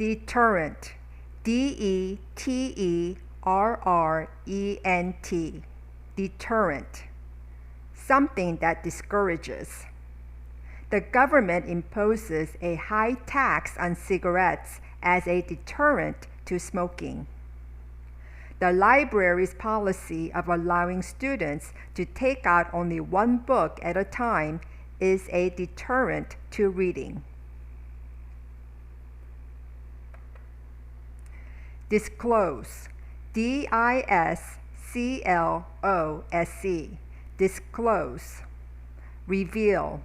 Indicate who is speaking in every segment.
Speaker 1: Deterrent. D-E-T-E-R-R-E-N-T. Deterrent. Something that discourages. The government imposes a high tax on cigarettes as a deterrent to smoking. The library's policy of allowing students to take out only one book at a time is a deterrent to reading. Disclose. D-I-S-C-L-O-S-E. Disclose. Reveal.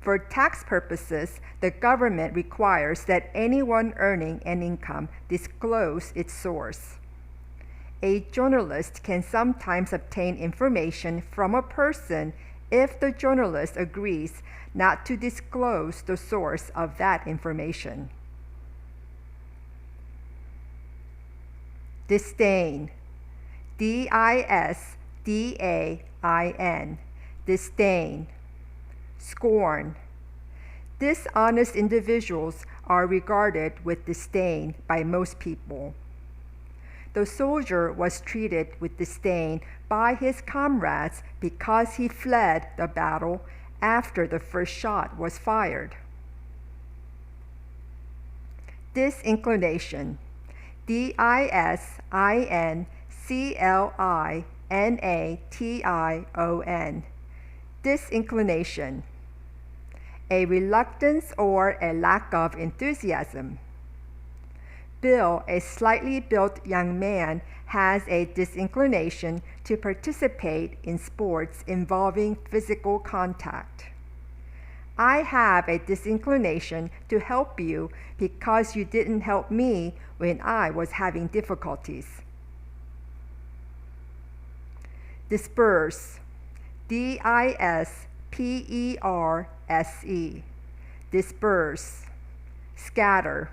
Speaker 1: For tax purposes, the government requires that anyone earning an income disclose its source. A journalist can sometimes obtain information from a person if the journalist agrees not to disclose the source of that information. Disdain. D-I-S-D-A-I-N. Disdain. Scorn. Dishonest individuals are regarded with disdain by most people. The soldier was treated with disdain by his comrades because he fled the battle after the first shot was fired. Disinclination. D-I-S-I-N-C-L-I-N-A-T-I-O-N. Disinclination. A reluctance or a lack of enthusiasm. Bill, a slightly built young man, has a disinclination to participate in sports involving physical contact. I have a disinclination to help you because you didn't help me when I was having difficulties. Disperse. D-I-S-P-E-R-S-E. Disperse. Scatter.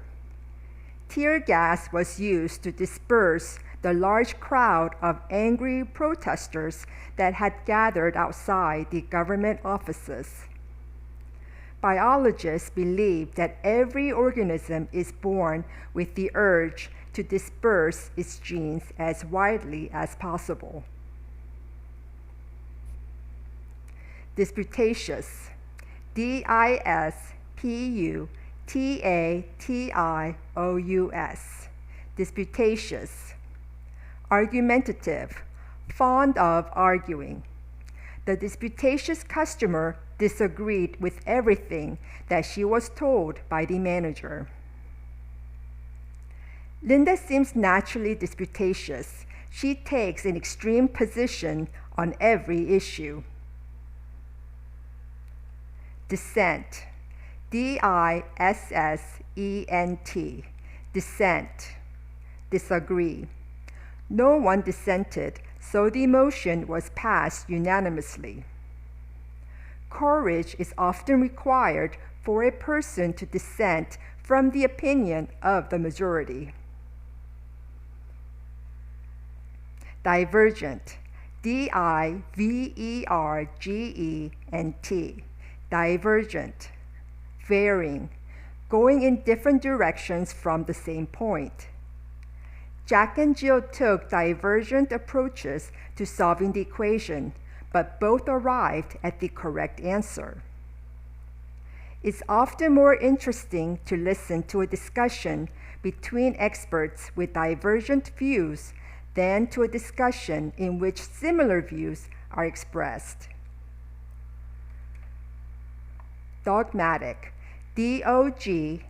Speaker 1: Tear gas was used to disperse the large crowd of angry protesters that had gathered outside the government offices. Biologists believe that every organism is born with the urge to disperse its genes as widely as possible. Disputatious. D-I-S-P-U-T-A-T-I-O-U-S. Disputatious. Argumentative. Fond of arguing. The disputatious customer disagreed with everything that she was told by the manager. Linda seems naturally disputatious. She takes an extreme position on every issue. Dissent. D-I-S-S-E-N-T. Dissent. Disagree. No one dissented, so the motion was passed unanimously. Courage is often required for a person to dissent from the opinion of the majority. Divergent. D-I-V-E-R-G-E-N-T. Divergent. Varying. Going in different directions from the same point. Jack and Jill took divergent approaches to solving the equation, but both arrived at the correct answer. It's often more interesting to listen to a discussion between experts with divergent views than to a discussion in which similar views are expressed. Dogmatic. D-O-G-M-A-T-I-C.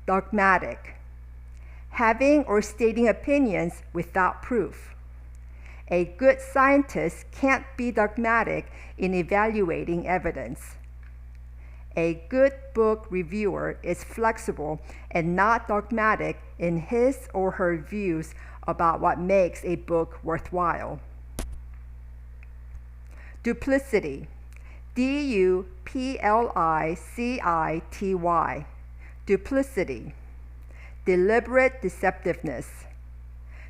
Speaker 1: Dogmatic. Having or stating opinions without proof. A good scientist can't be dogmatic in evaluating evidence. A good book reviewer is flexible and not dogmatic in his or her views about what makes a book worthwhile. Duplicity. D-U-P-L-I-C-I-T-Y. Duplicity. Deliberate deceptiveness.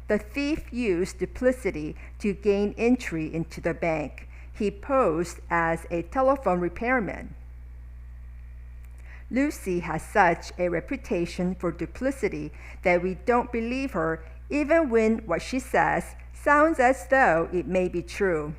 Speaker 1: The thief used duplicity to gain entry into the bank. He posed as a telephone repairman. Lucy has such a reputation for duplicity that we don't believe her even when what she says sounds as though it may be true.